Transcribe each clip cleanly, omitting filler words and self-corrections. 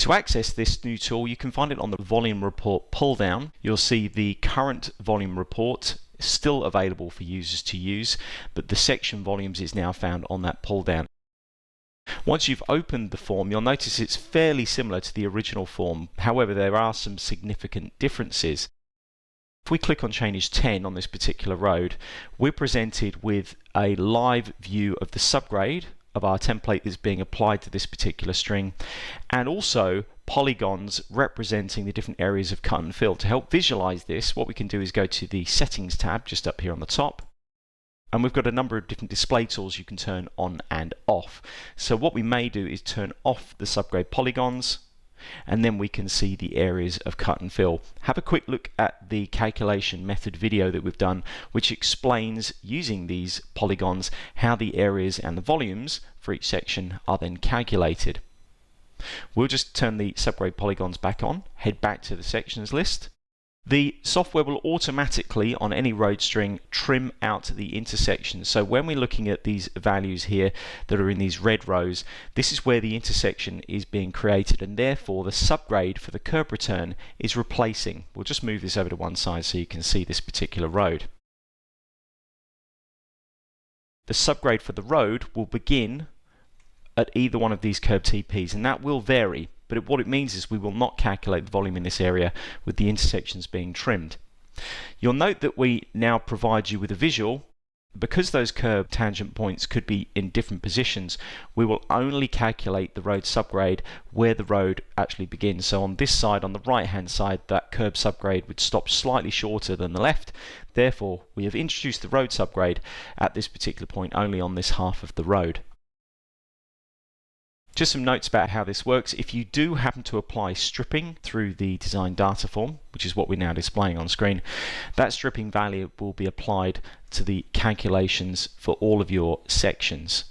To access this new tool, you can find it on the volume report pull down. You'll see the current volume report still available for users to use, but the section volumes is now found on that pull down. Once you've opened the form, you'll notice it's fairly similar to the original form. However, there are some significant differences. If we click on change 10 on this particular road, we're presented with a live view of the subgrade of our template that's being applied to this particular string, and also polygons representing the different areas of cut and fill. To help visualize this, what we can do is go to the settings tab just up here on the top, and we've got a number of different display tools you can turn on and off. So what we may do is turn off the subgrade polygons, and then we can see the areas of cut and fill. Have a quick look at the calculation method video that we've done, which explains using these polygons how the areas and the volumes for each section are then calculated. We'll just turn the subgrade polygons back on, head back to the sections list. The software will automatically, on any road string, trim out the intersections. So when we're looking at these values here that are in these red rows, this is where the intersection is being created, and therefore the subgrade for the curb return is replacing. We'll just move this over to one side so you can see this particular road. The subgrade for the road will begin at either one of these curb TPs, and that will vary. But what it means is we will not calculate the volume in this area with the intersections being trimmed. You'll note that we now provide you with a visual. Because those curb tangent points could be in different positions, we will only calculate the road subgrade where the road actually begins. So on this side, on the right hand side, that curb subgrade would stop slightly shorter than the left. Therefore, we have introduced the road subgrade at this particular point only on this half of the road. Just some notes about how this works. If you do happen to apply stripping through the design data form, which is what we're now displaying on screen, that stripping value will be applied to the calculations for all of your sections.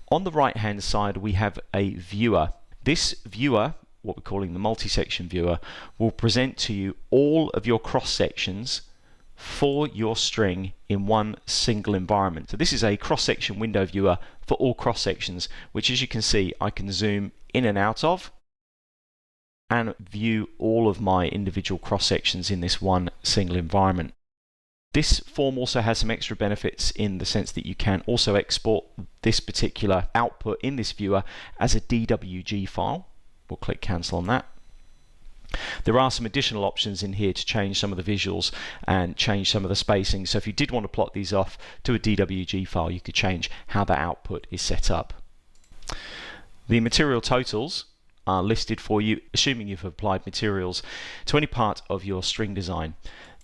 On the right hand side, we have a viewer. This viewer, what we're calling the multi-section viewer, will present to you all of your cross sections for your string in one single environment. So this is a cross-section window viewer for all cross-sections, which, as you can see, I can zoom in and out of and view all of my individual cross-sections in this one single environment. This form also has some extra benefits in the sense that you can also export this particular output in this viewer as a DWG file. We'll click cancel on that. There are some additional options in here to change some of the visuals and change some of the spacing. So if you did want to plot these off to a DWG file, you could change how that output is set up. The material totals are listed for you, assuming you've applied materials to any part of your string design.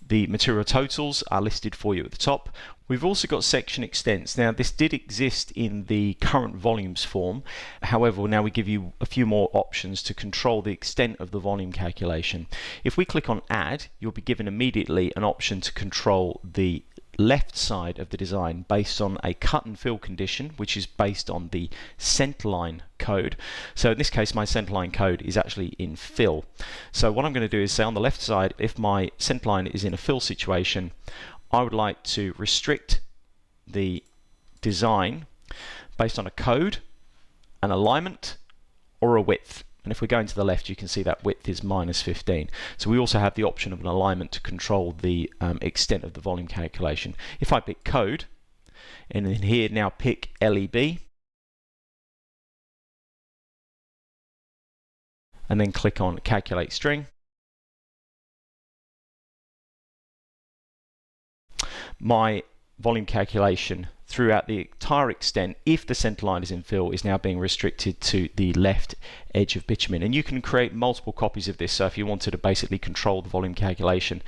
The material totals are listed for you at the top. We've also got section extents. Now, this did exist in the current volumes form. However, now we give you a few more options to control the extent of the volume calculation. If we click on add, you'll be given immediately an option to control the left side of the design based on a cut and fill condition, which is based on the centerline code. So in this case, my centerline code is actually in fill. So what I'm going to do is say on the left side, if my centerline is in a fill situation, I would like to restrict the design based on a code, an alignment, or a width. And if we go into the left, you can see that width is -15. So we also have the option of an alignment to control the extent of the volume calculation. If I pick code, and then here now pick LEB, and then click on calculate string, my volume calculation throughout the entire extent, if the centerline is in fill, is now being restricted to the left edge of bitumen. And you can create multiple copies of this. So if you wanted to basically control the volume calculation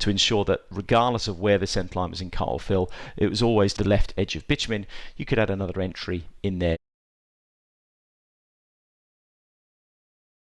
to ensure that regardless of where the centerline was in cut or fill, it was always the left edge of bitumen, you could add another entry in there.